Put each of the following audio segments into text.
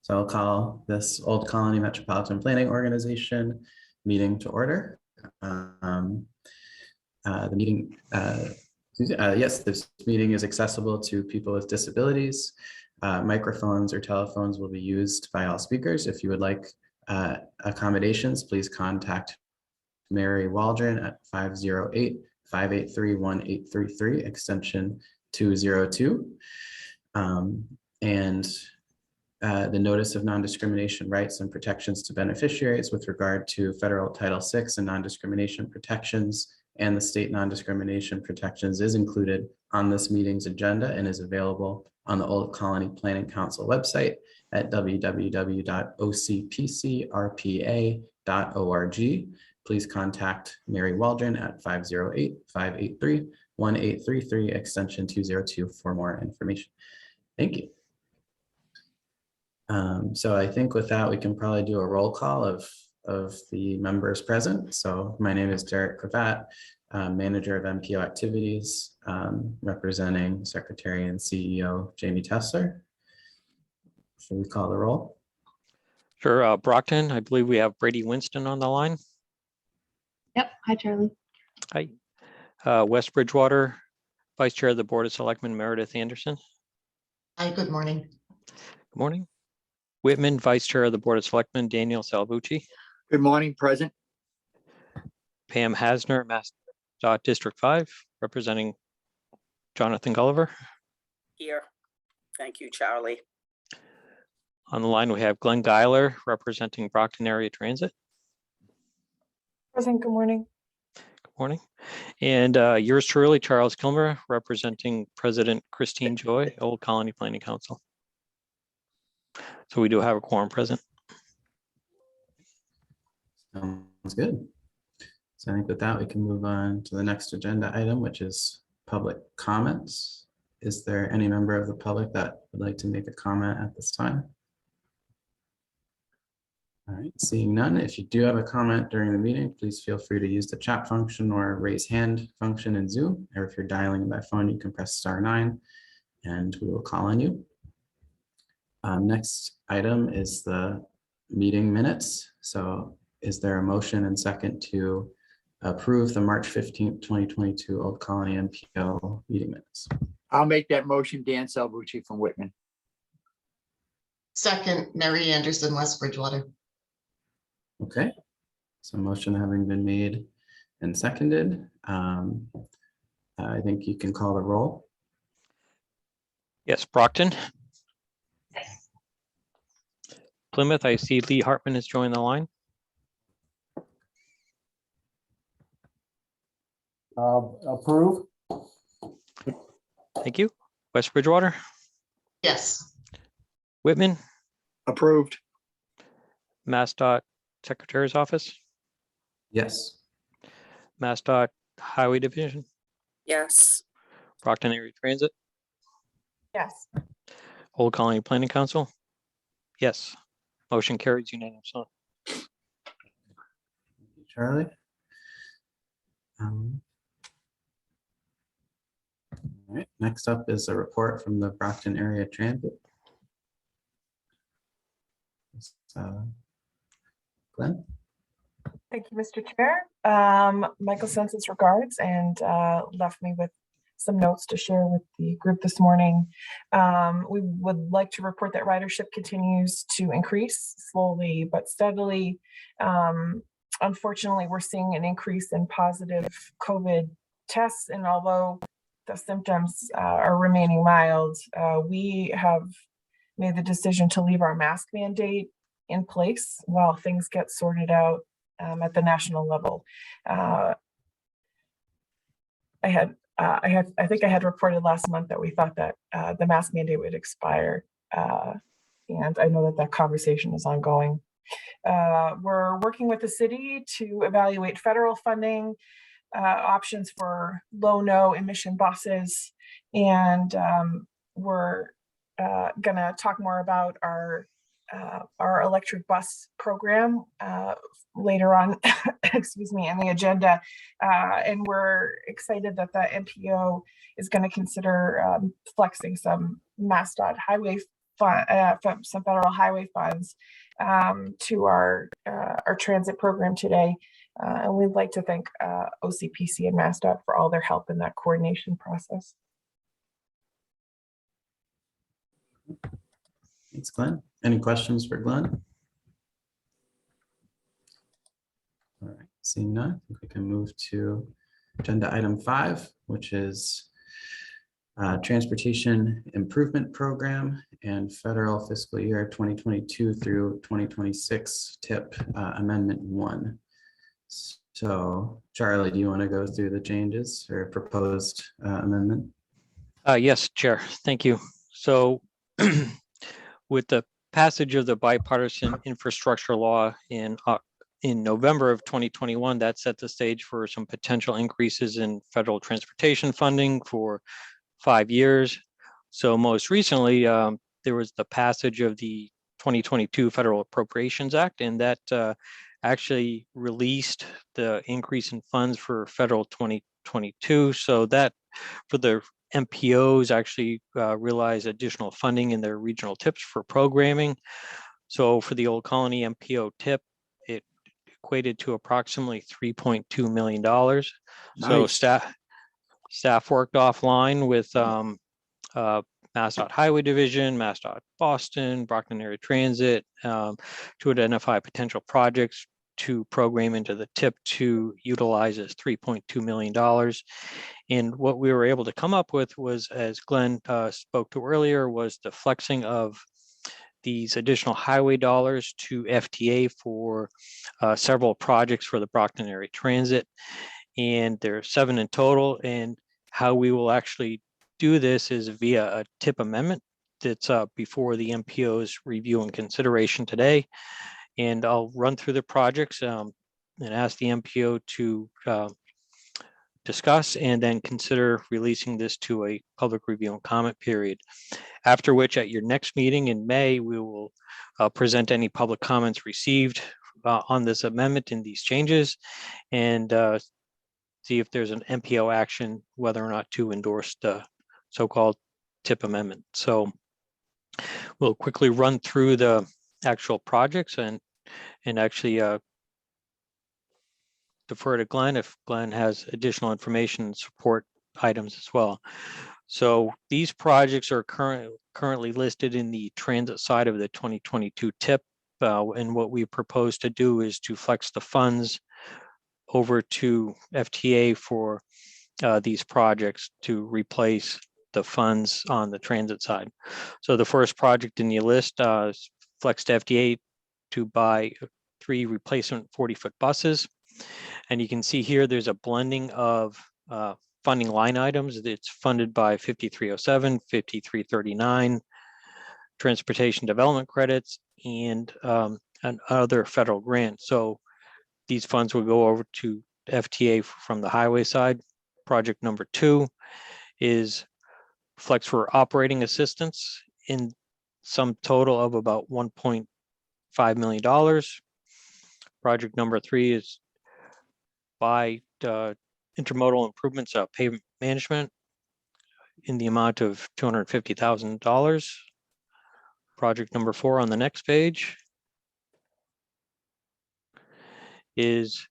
So I'll call this Old Colony Metropolitan Planning Organization meeting to order. The meeting, yes, this meeting is accessible to people with disabilities. Microphones or telephones will be used by all speakers. If you would like accommodations, please contact Mary Waldron at 508-583-1833, extension 202. The notice of non-discrimination rights and protections to beneficiaries with regard to federal Title VI and non-discrimination protections and the state non-discrimination protections is included on this meeting's agenda and is available on the Old Colony Planning Council website at www.ocpcrpa.org. Please contact Mary Waldron at 508-583-1833, extension 202 for more information. Thank you. So I think with that, we can probably do a roll call of the members present. So my name is Derek Cravat, manager of MPO activities, representing Secretary and CEO Jamie Tessler. Should we call the roll? Sure. Brockton, I believe we have Brady Winston on the line. Yep. Hi, Charlie. Hi. West Bridgewater, Vice Chair of the Board of Selectmen, Meredith Anderson. Hi, good morning. Good morning. Whitman, Vice Chair of the Board of Selectmen, Daniel Salvucci. Good morning, present. Pam Hasner, MassDOT District 5, representing Jonathan Gulliver. Here. Thank you, Charlie. On the line, we have Glenn Geiler, representing Brockton Area Transit. Present. Good morning. Good morning. And yours truly, Charles Kilmer, representing President Christine Joy, Old Colony Planning Council. So we do have a quorum present. Sounds good. So I think with that, we can move on to the next agenda item, which is public comments. Is there any member of the public that would like to make a comment at this time? All right, seeing none, if you do have a comment during the meeting, please feel free to use the chat function or raise hand function in Zoom. Or if you're dialing by phone, you can press *9 and we will call on you. Next item is the meeting minutes. So is there a motion and second to approve the March 15th, 2022 Old Colony MPO meeting minutes? I'll make that motion. Dan Salvucci from Whitman. Second, Mary Anderson, West Bridgewater. Okay, so motion having been made and seconded, I think you can call the roll. Yes, Brockton. Plymouth, I see Lee Hartman has joined the line. Approve. Thank you. West Bridgewater. Yes. Whitman. Approved. MassDOT Secretary's Office. Yes. MassDOT Highway Division. Yes. Brockton Area Transit. Yes. Old Colony Planning Council. Yes. Motion carries unanimously. Charlie. All right, next up is a report from the Brockton Area Transit. Glenn. Thank you, Mr. Chair. Michael sends his regards and left me with some notes to share with the group this morning. We would like to report that ridership continues to increase slowly but steadily. Unfortunately, we're seeing an increase in positive COVID tests, and although the symptoms are remaining mild, we have made the decision to leave our mask mandate in place while things get sorted out at the national level. I think I had reported last month that we thought that the mask mandate would expire, and I know that that conversation is ongoing. We're working with the city to evaluate federal funding options for low-no emission buses, and we're gonna talk more about our electric bus program later on, excuse me, in the agenda. And we're excited that the MPO is going to consider flexing some MassDOT highway some federal highway funds to our transit program today. And we'd like to thank OCPC and MassDOT for all their help in that coordination process. Thanks, Glenn. Any questions for Glenn? All right, seeing none, I think we can move to agenda item 5, which is Transportation Improvement Program and Federal Fiscal Year 2022 through 2026 TIP Amendment 1. So Charlie, do you want to go through the changes or proposed amendment? Yes, Chair, thank you. So with the passage of the bipartisan infrastructure law in November of 2021, that set the stage for some potential increases in federal transportation funding for 5 years. So most recently, there was the passage of the 2022 Federal Appropriations Act, and that actually released the increase in funds for federal 2022. So that for the MPOs actually realize additional funding in their regional TIPs for programming. So for the Old Colony MPO TIP, it equated to approximately $3.2 million. So Nice. staff worked offline with MassDOT Highway Division, MassDOT Boston, Brockton Area Transit to identify potential projects to program into the TIP to utilize as $3.2 million. And what we were able to come up with was, as Glenn spoke to earlier, was the flexing of these additional highway dollars to FTA for several projects for the Brockton Area Transit. And there are 7 in total. And how we will actually do this is via a TIP amendment that's before the MPO's review and consideration today. And I'll run through the projects and ask the MPO to discuss and then consider releasing this to a public review and comment period. After which, at your next meeting in May, we will present any public comments received on this amendment and these changes, and see if there's an MPO action, whether or not to endorse the so-called TIP amendment. So we'll quickly run through the actual projects and actually defer to Glenn if Glenn has additional information and support items as well. So these projects are currently listed in the transit side of the 2022 TIP. And what we propose to do is to flex the funds over to FTA for these projects to replace the funds on the transit side. So the first project in the list is flex to FTA to buy 3 replacement 40-foot buses. And you can see here there's a blending of funding line items. It's funded by 5307, 5339, transportation development credits, and other federal grants. So these funds will go over to FTA from the highway side. Project number 2 is flex for operating assistance in some total of about $1.5 million. Project number 3 is by intermodal improvements of pavement management in the amount of $250,000. Project number 4 on the next page is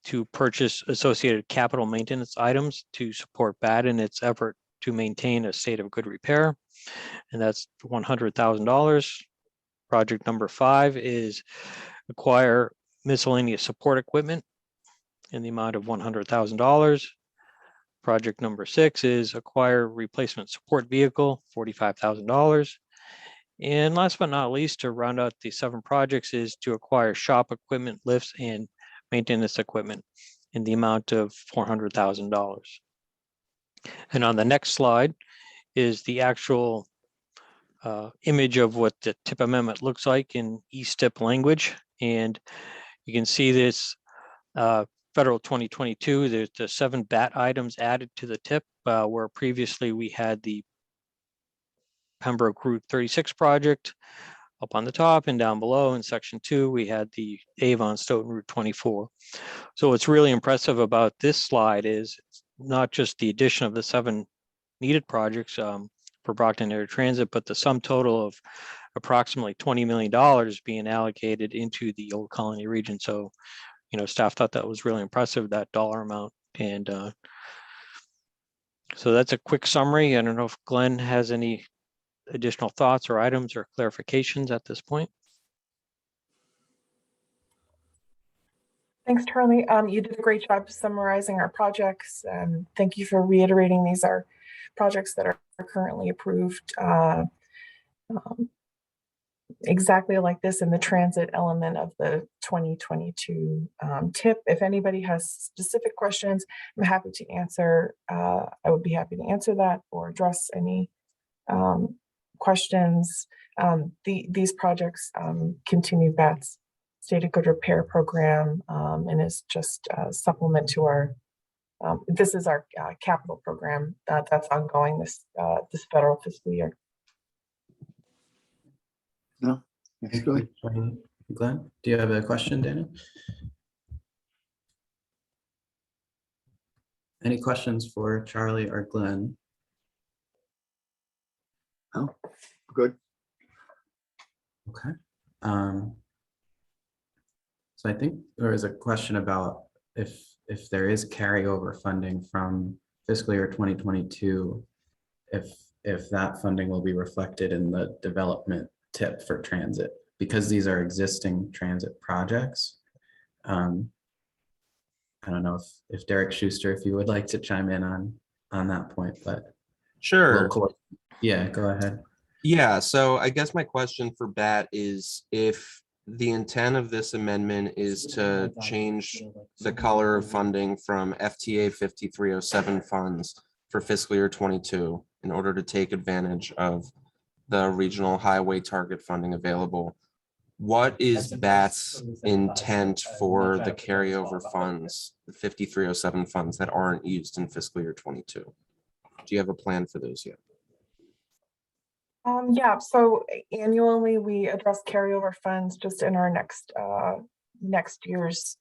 to purchase associated capital maintenance items to support BAD in its effort to maintain a state of good repair, and that's $100,000. Project number 5 is acquire miscellaneous support equipment in the amount of $100,000. Project number 6 is acquire replacement support vehicle, $45,000. And last but not least, to round out the 7 projects, is to acquire shop equipment, lifts, and maintenance equipment in the amount of $400,000. And on the next slide is the actual image of what the TIP amendment looks like in e-STIP language. And you can see this federal 2022, there's the 7 BAT items added to the TIP, where previously we had the Pembroke Route 36 project up on the top, and down below in section 2, we had the Avon Stoughton Route 24. So what's really impressive about this slide is not just the addition of the 7 needed projects for for Brockton Area Transit, but the sum total of approximately $20 million being allocated into the Old Colony region. So, staff thought that was really impressive, that dollar amount. And so that's a quick summary. I don't know if Glenn has any additional thoughts or items or clarifications at this point. Thanks, Charlie. You did a great job summarizing our projects. Thank you for reiterating these are projects that are currently approved exactly like this in the transit element of the 2022 TIP. If anybody has specific questions, I'm happy to answer. I would be happy to answer that or address any questions. These projects continue BAT's State of Good Repair program and is just a supplement to our, this is our capital program that's ongoing this federal fiscal year. No, that's Thank good. you, Glenn, do you have a question, Daniel? Any questions for Charlie or Glenn? No, good. Okay. So I think there was a question about if there is carryover funding from fiscal year 2022, if that funding will be reflected in the development tip for transit, because these are existing transit projects. I don't know if Derek Schuster, if you would like to chime in on that point, but Sure. Yeah, go ahead. Yeah, so I guess my question for BAT is if the intent of this amendment is to change the color of funding from FTA 5307 funds for fiscal year 22 in order to take advantage of the regional highway target funding available. What is BAT's intent for the carryover funds, the 5307 funds that aren't used in fiscal year 22? Do you have a plan for those yet? Yeah, so annually we address carryover funds just in our next year's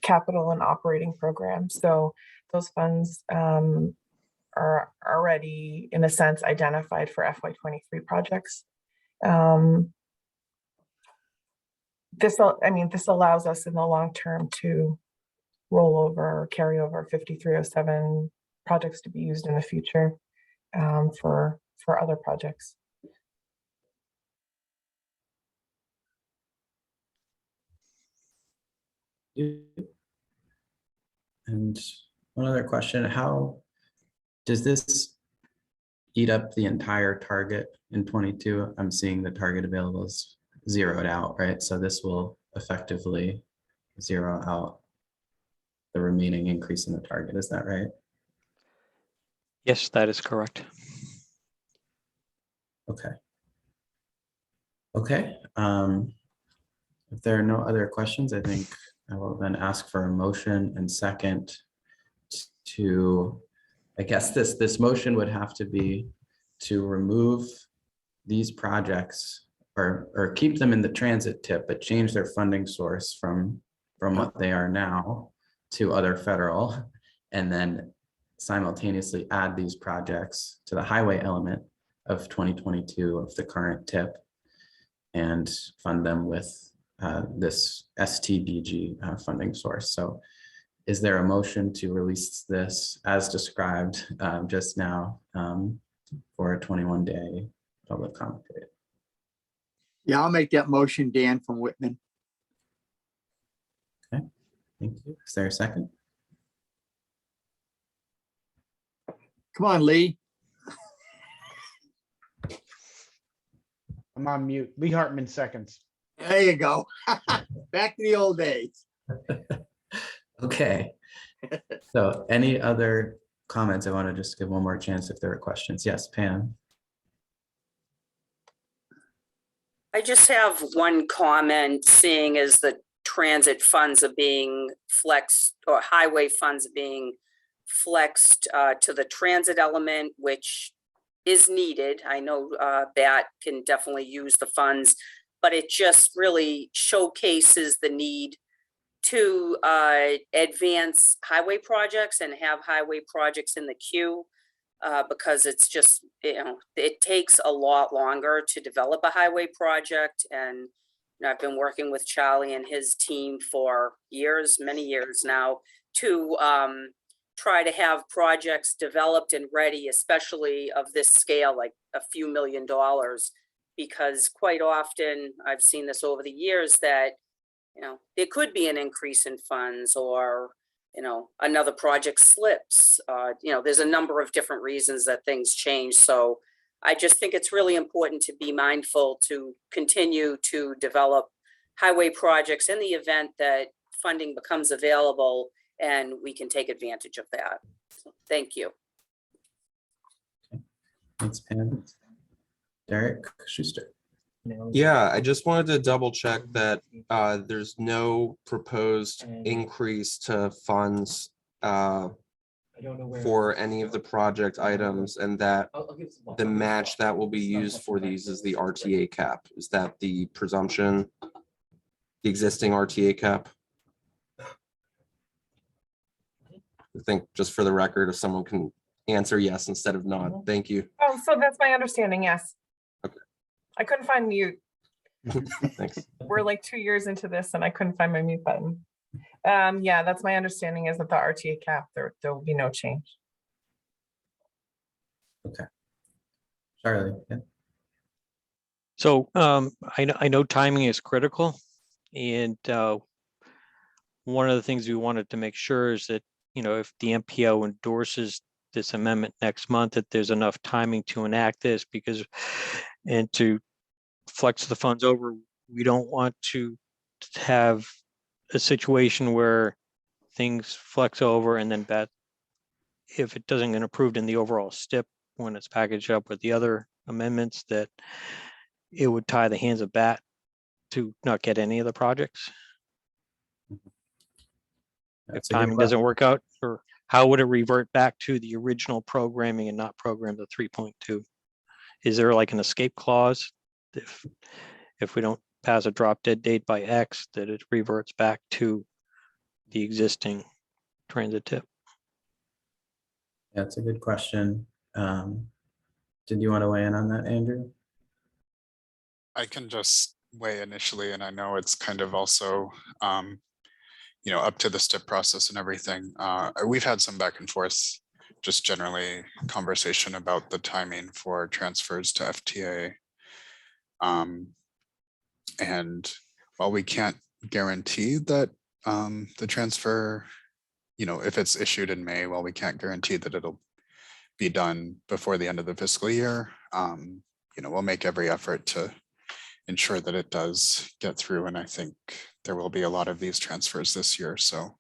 capital and operating program. So those funds are already, in a sense, identified for FY23 projects. This allows us in the long term to roll over or carry over 5307 projects to be used in the future for other projects. And one other question, how does this eat up the entire target in 22? I'm seeing the target available is zeroed out, right? So this will effectively zero out the remaining increase in the target, is that right? Yes, that is correct. Okay. Okay. If there are no other questions, I think I will then ask for a motion and second to, I guess this motion would have to be to remove these projects or keep them in the transit tip, but change their funding source from what they are now to other federal, and then simultaneously add these projects to the highway element of 2022 of the current tip and fund them with this STDG funding source. So is there a motion to release this as described just now for a 21-day public comment period? Yeah, I'll make that motion, Dan from Whitman. Okay, thank you. Is there a second? Come on, Lee. I'm on mute. Lee Hartman seconds. There you go. Back to the old days. Okay. So any other comments? I want to just give one more chance if there are questions. Yes, Pam. I just have one comment, seeing as the transit funds are being flexed, or highway funds are being flexed to the transit element, which is needed. I know that can definitely use the funds, but it just really showcases the need to advance highway projects and have highway projects in the queue. because it's just, it takes a lot longer to develop a highway project. And I've been working with Charlie and his team for years, many years now, to try to have projects developed and ready, especially of this scale, like a few $1 million, because quite often I've seen this over the years that, there could be an increase in funds, or, another project slips. There's a number of different reasons that things change. So I just think it's really important to be mindful to continue to develop highway projects in the event that funding becomes available and we can take advantage of that. So, thank you. Thanks, Pam. Derek Schuster. Yeah, I just wanted to double check that there's no proposed increase to funds for any of the project items, and that the match that will be used for these is the RTA cap. Is that the presumption? The existing RTA cap? I think just for the record, if someone can answer yes instead of not, thank you. Oh, so that's my understanding, yes. Okay. I couldn't find mute. Thanks. We're like 2 years into this and I couldn't find my mute button. Yeah, that's my understanding, is that the RTA cap, there will be no change. Charlie. Yeah. So I know timing is critical, and one of the things we wanted to make sure is that, if the MPO endorses this amendment next month, that there's enough timing to enact this, and to flex the funds over. We don't want to have a situation where things flex over and then if it doesn't get approved in the overall STIP when it's packaged up with the other amendments, that it would tie the hands of BAT to not get any of the projects. If That's a good timing doesn't work out, or how would it revert back to the original programming and not program the 3.2? Is there like an escape clause? If we don't pass a drop dead date by X, that it reverts back to the existing transit tip? That's a good question. Did you want to weigh in on that, Andrew? I can just weigh initially, and I know it's kind of also, up to the STIP process and everything. We've had some back and forth, just generally conversation about the timing for transfers to FTA. And while we can't guarantee that the transfer, if it's issued in May, while we can't guarantee that it'll be done before the end of the fiscal year, we'll make every effort to ensure that it does get through. And I think there will be a lot of these transfers this year. So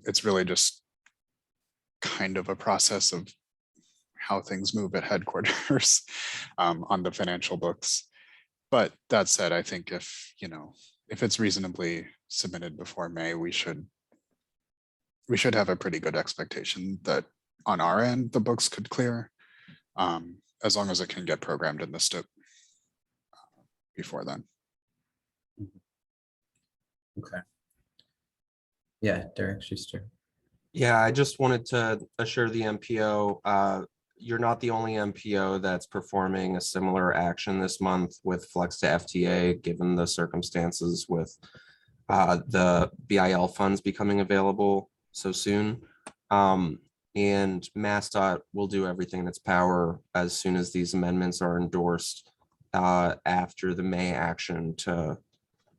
it's really just kind of a process of how things move at headquarters on the financial books. But that said, I think if it's reasonably submitted before May, we should have a pretty good expectation that on our end, the books could clear, as long as it can get programmed in the STIP before then. Okay. Yeah, Derek Schuster. Yeah, I just wanted to assure the MPO, you're not the only MPO that's performing a similar action this month with Flex to FTA, given the circumstances with the BIL funds becoming available so soon. And MassDOT will do everything in its power as soon as these amendments are endorsed after the May action to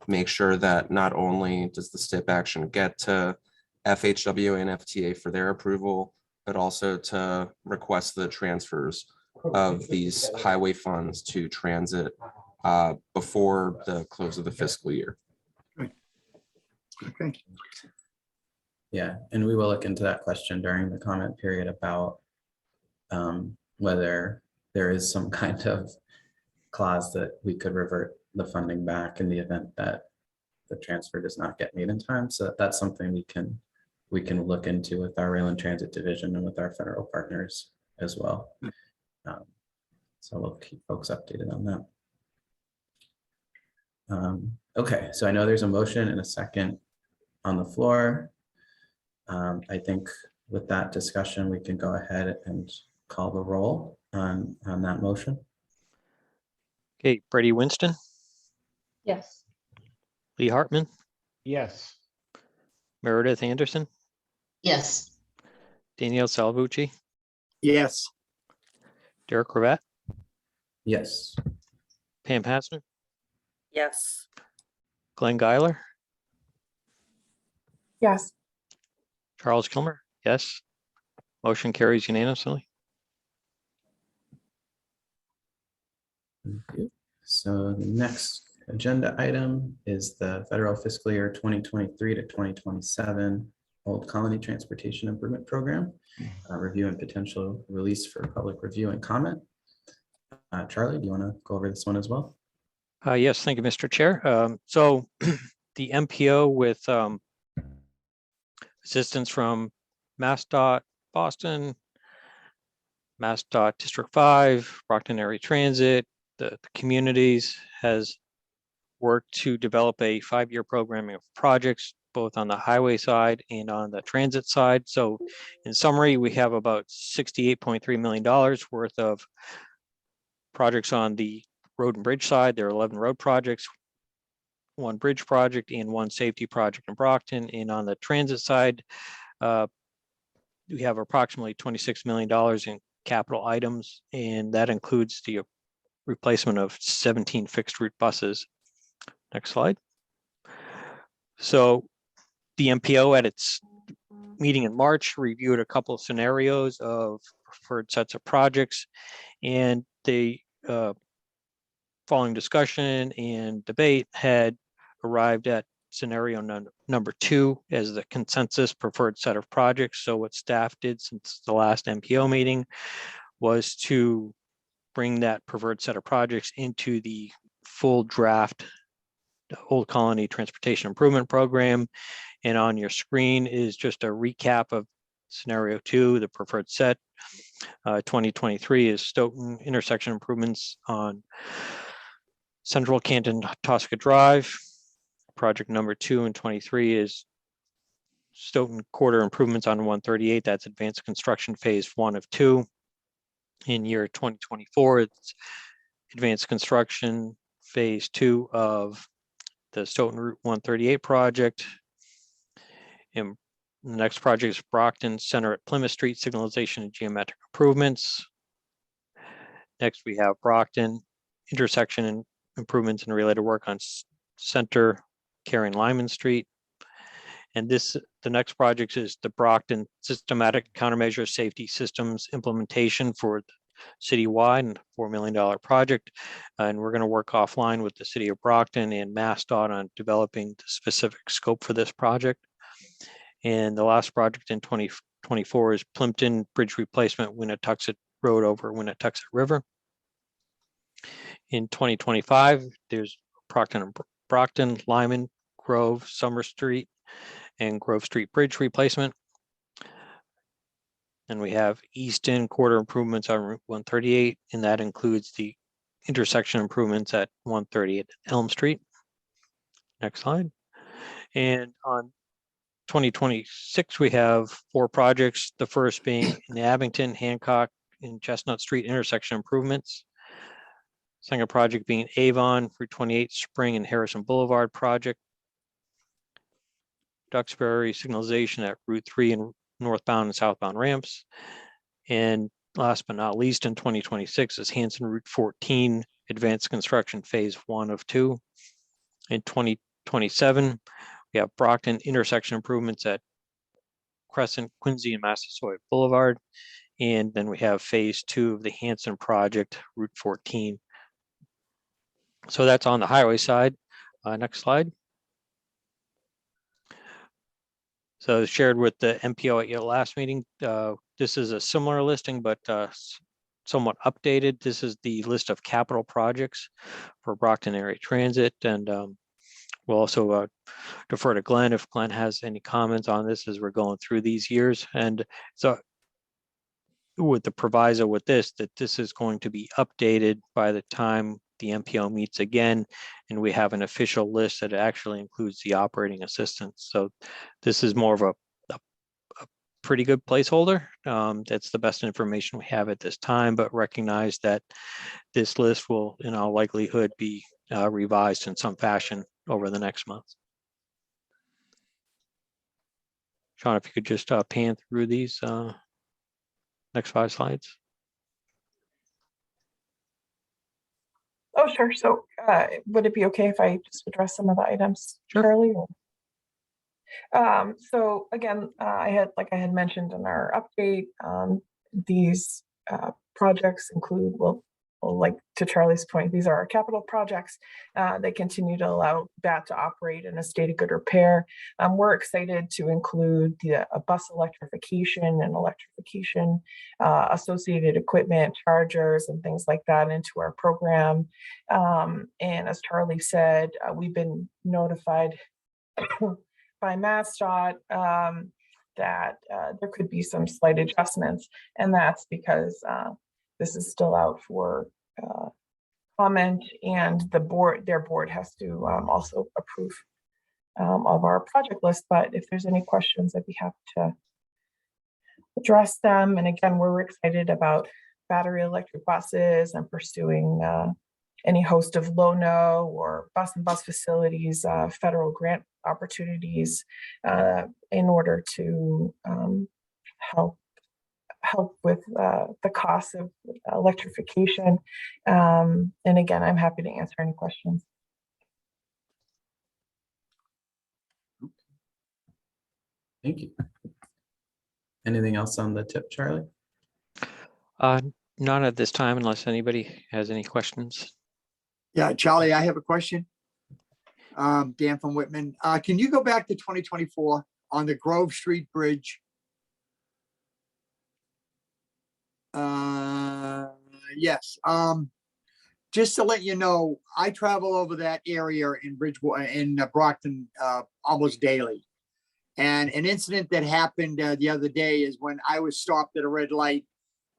make sure that not only does the STIP action get to FHW and FTA for their approval, but also to request the transfers of these highway funds to transit before the close of the fiscal year. Okay. Yeah, and we will look into that question during the comment period about whether there is some kind of clause that we could revert the funding back in the event that the transfer does not get made in time. So that's something we can look into with our Rail and Transit Division and with our federal partners as well. So we'll keep folks updated on that. Okay, so I know there's a motion and a second on the floor. I think with that discussion, we can go ahead and call the roll on that motion. Okay, Brady Winston, Yes. Lee Hartman, Yes. Meredith Anderson, Yes. Danielle Salvucci, yes, Derek Ravat, Yes. Pam Hassner, yes, Glenn Geiler, Yes. Charles Kilmer, yes. Motion carries unanimously. Thank you. So the next agenda item is the federal fiscal year 2023 to 2027 Old Colony Transportation Improvement Program. Review and potential release for public review and comment. Charlie, do you want to go over this one as well? Yes, thank you, Mr. Chair. So the MPO with assistance from MassDOT Boston, MassDOT District 5, Brockton Area Transit, the communities has worked to develop a 5-year programming of projects, both on the highway side and on the transit side. So in summary, we have about $68.3 million worth of projects on the road and bridge side. There are 11 road projects, 1 bridge project, and 1 safety project in Brockton. And on the transit side, we have approximately $26 million in capital items, and that includes the replacement of 17 fixed route buses. Next slide. So the MPO at its meeting in March reviewed a couple of scenarios of preferred sets of projects, and they following discussion and debate had arrived at scenario number 2 as the consensus preferred set of projects. So what staff did since the last MPO meeting was to bring that preferred set of projects into the full draft Old Colony Transportation Improvement Program. And on your screen is just a recap of scenario 2, the preferred set. 2023 is Stoughton intersection improvements on Central Canton Tosca Drive. Project number 2 and 23 is Stoughton Quarter improvements on 138. That's advanced construction phase 1 of 2. In year 2024, it's advanced construction phase 2 of the Stoughton Route 138 project. And the next project is Brockton Center at Plymouth Street signalization and geometric improvements. Next, we have Brockton intersection and improvements and related work on Center, Carrying Lyman Street. And the next project is the Brockton Systematic Countermeasure Safety Systems Implementation for the citywide and $4 million project. And we're going to work offline with the city of Brockton and MassDOT on developing the specific scope for this project. And the last project in 2024 is Plimpton Bridge Replacement, Winnetoxet Road over Winnetoxet River. In 2025, there's Brockton, Lyman, Grove, Summer Street, and Grove Street Bridge replacement. And we have Easton Quarter improvements on Route 138, and that includes the intersection improvements at 138 Elm Street. Next slide. And on 2026, we have 4 projects. The first being in Abington, Hancock, and Chestnut Street intersection improvements. Second project being Avon, Route 28 Spring and Harrison Boulevard project. Duxbury signalization at Route 3 and northbound and southbound ramps. And last but not least, in 2026 is Hanson Route 14 advanced construction phase 1 of 2. In 2027, we have Brockton intersection improvements at Crescent, Quincy, and Massasoit Boulevard. And then we have phase 2 of the Hanson project, Route 14. So that's on the highway side. Next slide. So shared with the MPO at your last meeting, this is a similar listing, but somewhat updated. This is the list of capital projects for Brockton Area Transit. And we'll also defer to Glenn if Glenn has any comments on this as we're going through these years. And so with the proviso with this, that this is going to be updated by the time the MPO meets again, and we have an official list that actually includes the operating assistance. So this is more of a pretty good placeholder. That's the best information we have at this time, but recognize that this list will in all likelihood be revised in some fashion over the next month. Sean, if you could just pan through these next 5 slides. Oh, sure. So would it be okay if I just address some of the items, Sure. Charlie? So again, I had mentioned in our update, these projects include, well, like to Charlie's point, these are our capital projects. They continue to allow BAT to operate in a state of good repair. We're excited to include the bus electrification and electrification, associated equipment, chargers, and things like that into our program. And as Charlie said, we've been notified by MassDOT that there could be some slight adjustments, and that's because this is still out for comment, and their board has to also approve of our project list. But if there's any questions, I'd be happy to address them. And again, we're excited about battery electric buses and pursuing any host of low-no or bus facilities, federal grant opportunities in order to help with the cost of electrification. And again, I'm happy to answer any questions. Thank you. Anything else on the tip, Charlie? Not at this time, unless anybody has any questions. Yeah, Charlie, I have a question. Dan from Whitman. Can you go back to 2024 on the Grove Street Bridge? Yes. Just to let you know, I travel over that area in Bridgewater, in Brockton, almost daily. And an incident that happened the other day is when I was stopped at a red light.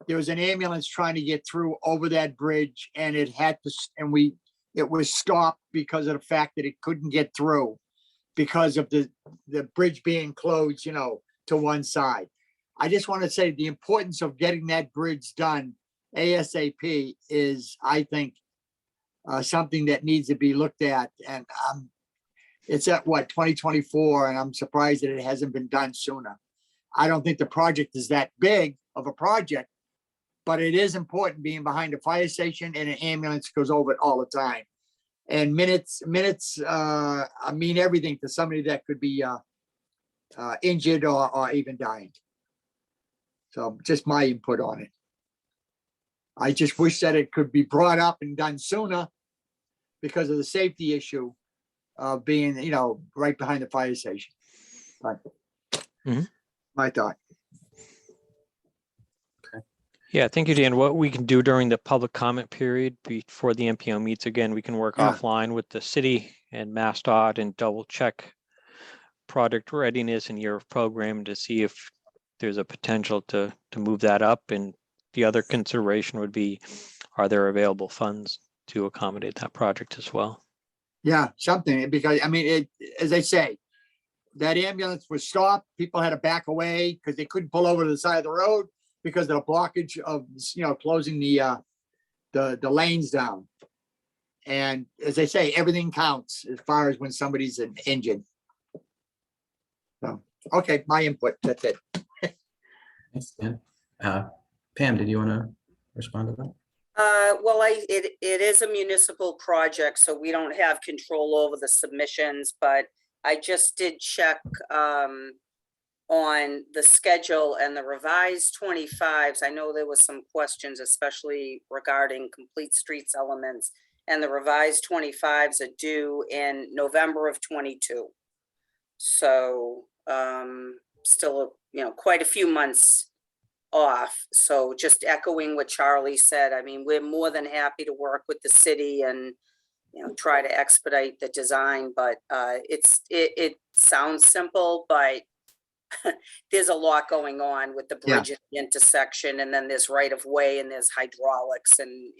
There was an ambulance trying to get through over that bridge, and it was stopped because of the fact that it couldn't get through because of the bridge being closed, to one side. I just want to say the importance of getting that bridge done ASAP is, I think, something that needs to be looked at. And it's at 2024, and I'm surprised that it hasn't been done sooner. I don't think the project is that big of a project, but it is important being behind a fire station, and an ambulance goes over it all the time. And minutes mean everything to somebody that could be injured or even dying. So just my input on it. I just wish that it could be brought up and done sooner because of the safety issue of being, right behind the fire station. But my thought. Yeah, thank you, Dan. What we can do during the public comment period before the MPO meets again, we can work offline with the city and MassDOT and double check product readiness and year of program to see if there's a potential to move that up. And the other consideration would be, are there available funds to accommodate that project as well? Yeah, something, because as I say, that ambulance was stopped. People had to back away because they couldn't pull over to the side of the road because of the blockage of, closing the lanes down. And as I say, everything counts as far as when somebody's injured. So, okay, my input, that's it. Thanks, Dan. Pam, did you want to respond to that? Well, it is a municipal project, so we don't have control over the submissions, but I just did check on the schedule and the revised 25s. I know there was some questions, especially regarding complete streets elements, and the revised 25s are due in November of 22. So still, quite a few months off. So just echoing what Charlie said, we're more than happy to work with the city and try to expedite the design, but it sounds simple, but there's a lot going on with the bridge at the intersection, and then there's right of way, and there's hydraulics, and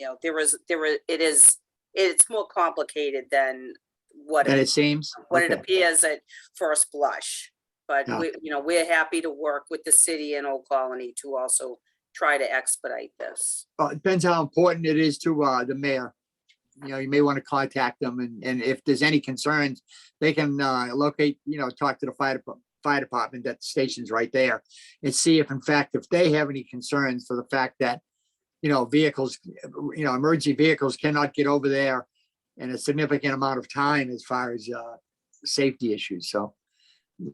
it's more complicated than what And it seems it appears at first blush. But Yeah. we're happy to work with the city and Old Colony to also try to expedite this. It depends how important it is to the mayor. You may want to contact them, and if there's any concerns, they can locate, talk to the fire department, that station's right there, and see if in fact, if they have any concerns for the fact that, vehicles, emergency vehicles cannot get over there in a significant amount of time as far as safety issues. So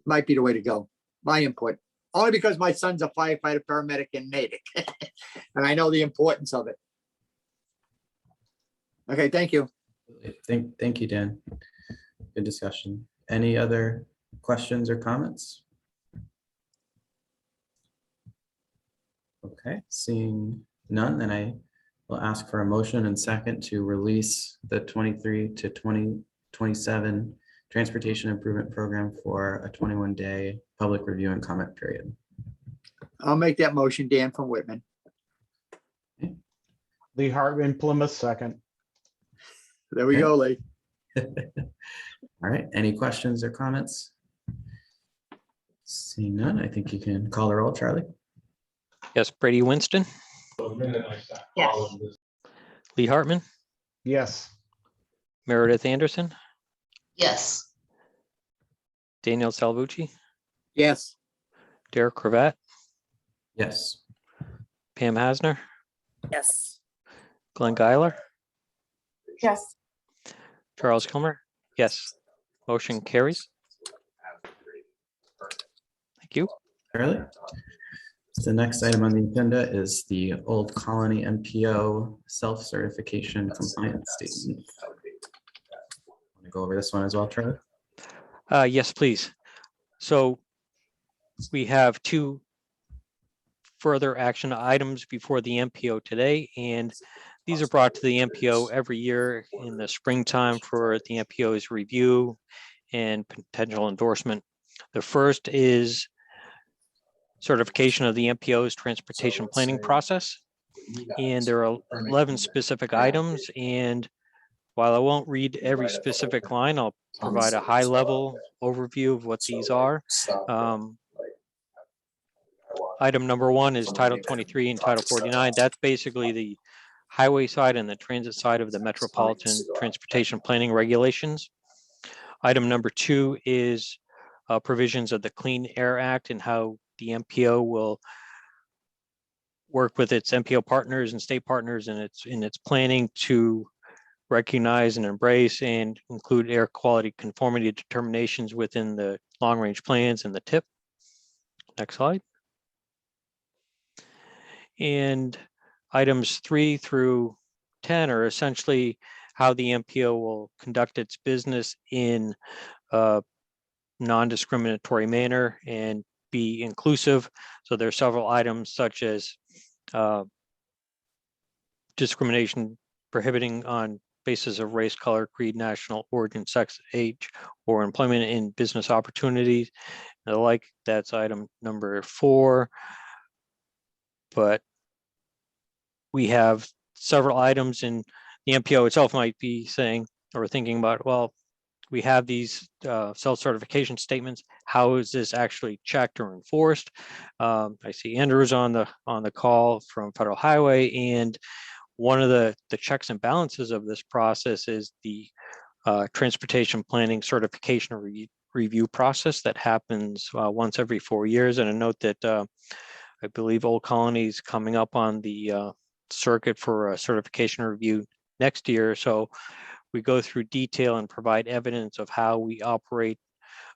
might be the way to go. My input, only because my son's a firefighter, paramedic in Natick, and I know the importance of it. Okay, thank you. Thank you, Dan. Good discussion. Any other questions or comments? Okay, seeing none, then I will ask for a motion and second to release the 23 to 2027 Transportation Improvement Program for a 21-day public review and comment period. I'll make that motion, Dan from Whitman. Lee Hartman, Plymouth second. There we go, Lee. All right, any questions or comments? Seeing none, I think you can call the roll, Charlie. Yes, Brady Winston, Yes. Lee Hartman, Yes. Meredith Anderson, Yes. Daniel Salvucci, Yes, Derek Cravat, Yes. Pam Hasner, Yes. Glenn Geiler, Yes. Charles Kilmer. Yes. Motion carries. Thank you. Charlie. The next item on the agenda is the Old Colony MPO self-certification compliance statement. Want to go over this one as well, Charlie? Yes, please. So we have two further action items before the MPO today, and these are brought to the MPO every year in the springtime for the MPO's review and potential endorsement. The first is certification of the MPO's transportation planning process. And there are 11 specific items. And while I won't read every specific line, I'll provide a high level overview of what these are. Item number one is Title 23 and Title 49. That's basically the highway side and the transit side of the Metropolitan Transportation Planning Regulations. Item number two is provisions of the Clean Air Act and how the MPO will work with its MPO partners and state partners in its planning to recognize and embrace and include air quality conformity determinations within the long range plans and the TIP. Next slide. And items 3 through 10 are essentially how the MPO will conduct its business in a non-discriminatory manner and be inclusive. So there are several items such as discrimination prohibiting on basis of race, color, creed, national origin, sex, age, or employment in business opportunities. And the like, that's item number 4. But we have several items, and the MPO itself might be saying or thinking about, well, we have these self-certification statements. How is this actually checked or enforced? I see Andrew's on the call from Federal Highway, and one of the checks and balances of this process is the transportation planning certification review process that happens once every 4 years. And a note that I believe Old Colony is coming up on the circuit for a certification review next year. So we go through detail and provide evidence of how we operate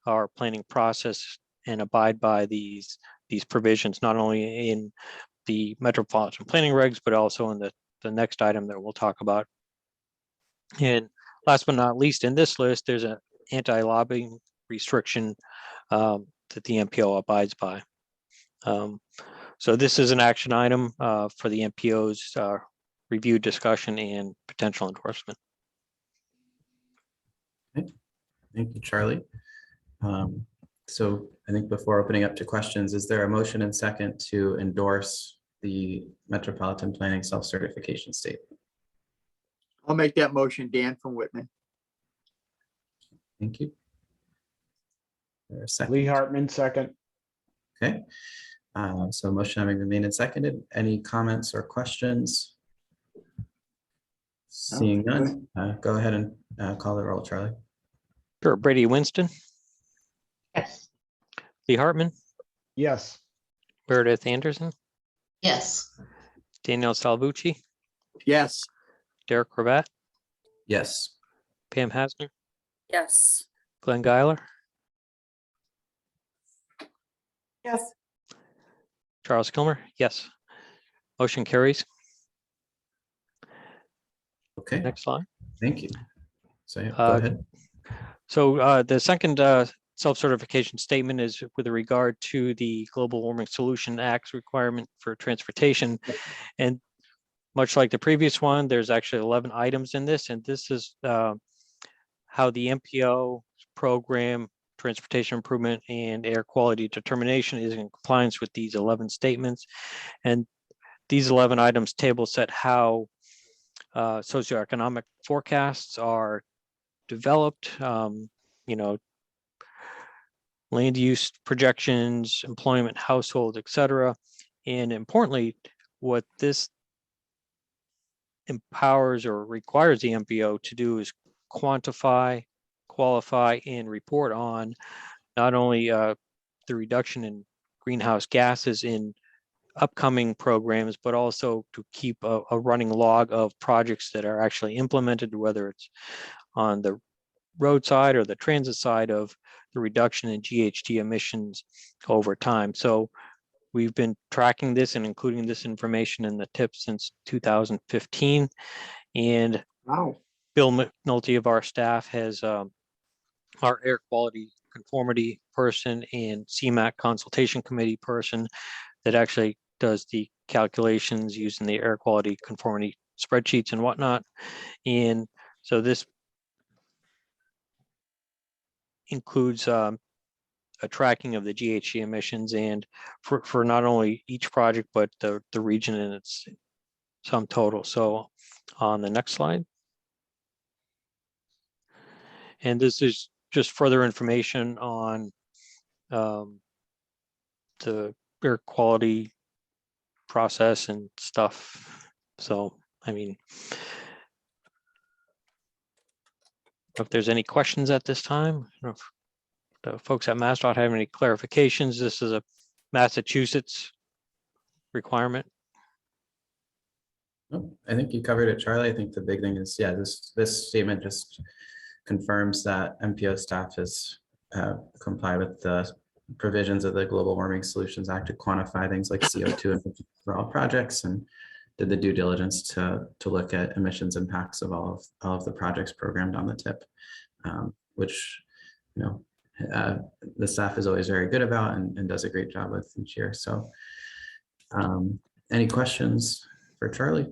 our planning process and abide by these provisions, not only in the metropolitan planning regs, but also in the next item that we'll talk about. And last but not least, in this list, there's an anti-lobbying restriction that the MPO abides by. So this is an action item for the MPO's review, discussion, and potential endorsement. Thank you, Charlie. So I think before opening up to questions, is there a motion and second to endorse the Metropolitan Planning Self-Certification Statement? I'll make that motion, Dan from Whitman. Thank you. There a second? Lee Hartman, second. Okay. So motion having been made and seconded. Any comments or questions? Seeing none, go ahead and call the roll, Charlie. Sure. Brady Winston, Yes. Lee Hartman, Yes. Meredith Anderson, Yes. Danielle Salvucci, Yes. Derek Rabat, Yes. Pam Hasner, yes, Glenn Geiler, Yes. Charles Kilmer. Yes. Motion carries. Okay, Next slide. thank you. So yeah, go Uh, ahead. So the second self-certification statement is with regard to the Global Warming Solution Act's requirement for transportation. And much like the previous one, there's actually 11 items in this, and this is how the MPO program, transportation improvement and air quality determination is in compliance with these 11 statements. And these 11 items table set how socioeconomic forecasts are developed, you know, land use projections, employment, household, et cetera. And importantly, what this empowers or requires the MPO to do is quantify, qualify, and report on not only the reduction in greenhouse gases in upcoming programs, but also to keep a running log of projects that are actually implemented, whether it's on the roadside or the transit side of the reduction in GHG emissions over time. So we've been tracking this and including this information in the tip since 2015. And Wow. Bill McNulty of our staff has our air quality conformity person and CMAC consultation committee person that actually does the calculations using the air quality conformity spreadsheets and whatnot. And so this includes a tracking of the GHG emissions and for not only each project, but the region in its sum total. So on the next slide. And this is just further information on the air quality process and stuff. So, I mean, if there's any questions at this time, I don't know if the folks at MassDOT have any clarifications. This is a Massachusetts requirement. No, I think you covered it, Charlie. I think the big thing is, yeah, this statement just confirms that MPO staff has complied with the provisions of the Global Warming Solutions Act to quantify things like CO2 for all projects, and did the due diligence to look at emissions impacts of all of the projects programmed on the tip, which, you know, the staff is always very good about and does a great job with each year. So any questions for Charlie?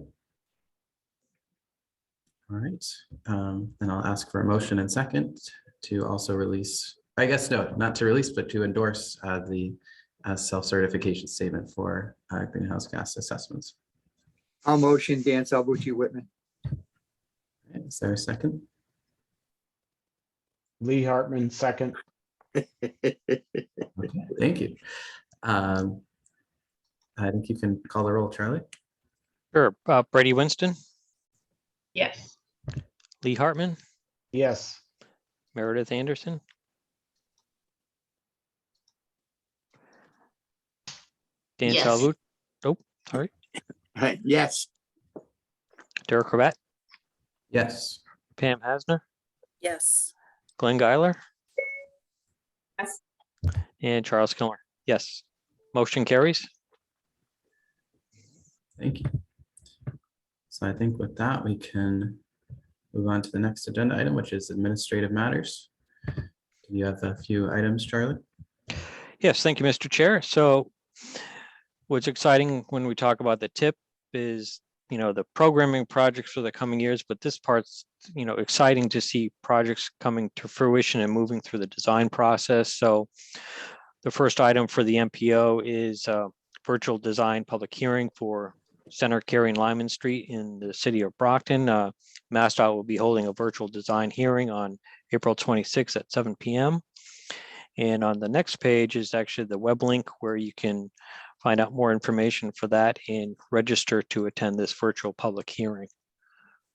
All right, then I'll ask for a motion and second to also release, I guess, no, not to release, but to endorse the self-certification statement for greenhouse gas assessments. I'll motion Dan Salvucci Whitman. All right, is there a second? Lee Hartman, second. Okay, thank you. I think you can call the roll, Charlie. Sure. Brady Winston, Yes. Lee Hartman, Yes. Meredith Anderson, Dan Yes. Salvucci. Oh, sorry. Yes. Derek Rabat, Yes. Pam Hasner, yes, Glenn Geiler, Yes. and Charles Kilmer. Yes. Motion carries. Thank you. So I think with that, we can move on to the next agenda item, which is administrative matters. Do you have a few items, Charlie? Yes, thank you, Mr. Chair. So what's exciting when we talk about the tip is, you know, the programming projects for the coming years, but this part's, you know, exciting to see projects coming to fruition and moving through the design process. So the first item for the MPO is virtual design public hearing for Center Carrying Lyman Street in the city of Brockton. MassDOT will be holding a virtual design hearing on April 26th at 7 p.m. And on the next page is actually the web link where you can find out more information for that and register to attend this virtual public hearing.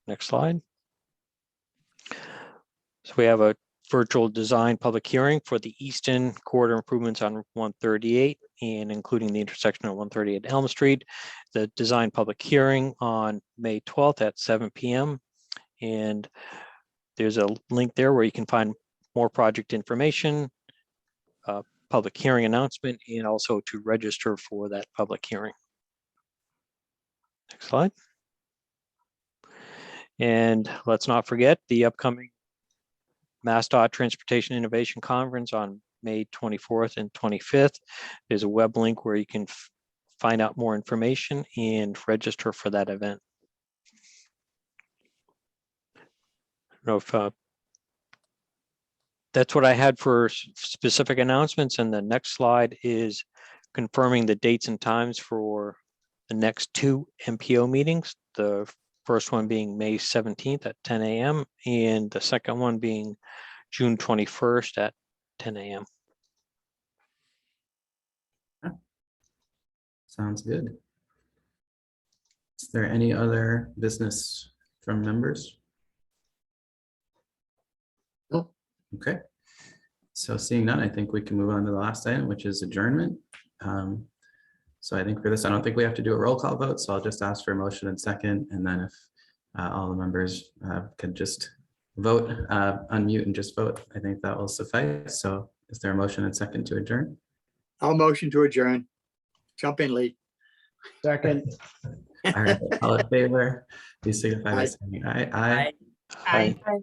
Next slide. So we have a virtual design public hearing for the Easton Corridor improvements on 138 and including the intersection of 138 Elm Street. The design public hearing on May 12th at 7 p.m. And there's a link there where you can find more project information, public hearing announcement, and also to register for that public hearing. Next slide. And let's not forget the upcoming MassDOT Transportation Innovation Conference on May 24th and 25th. There's a web link where you can find out more information and register for that event. I don't know if that's what I had for specific announcements. And the next slide is confirming the dates and times for the next two MPO meetings. The first one being May 17th at 10 a.m. and the second one being June 21st at 10 a.m. Sounds good. Is there any other business from members? No. Okay. So seeing none, I think we can move on to the last item, which is adjournment. So I think for this, I don't think we have to do a roll call vote, so I'll just ask for a motion and second, and then if all the members could just vote, unmute and just vote, I think that will suffice. So is there a motion and second to adjourn? I'll motion to adjourn. Jump in, Lee. Second. All right, all in favor, please signify by Aye. saying aye. Aye. Aye.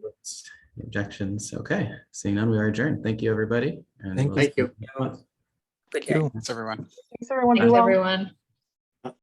Objections? Okay, seeing none, we are adjourned. Thank you, everybody. And Thank we'll you. see next month. Good day. Thank you. Thanks, everyone. Thanks, everyone. Be Thanks, well. everyone.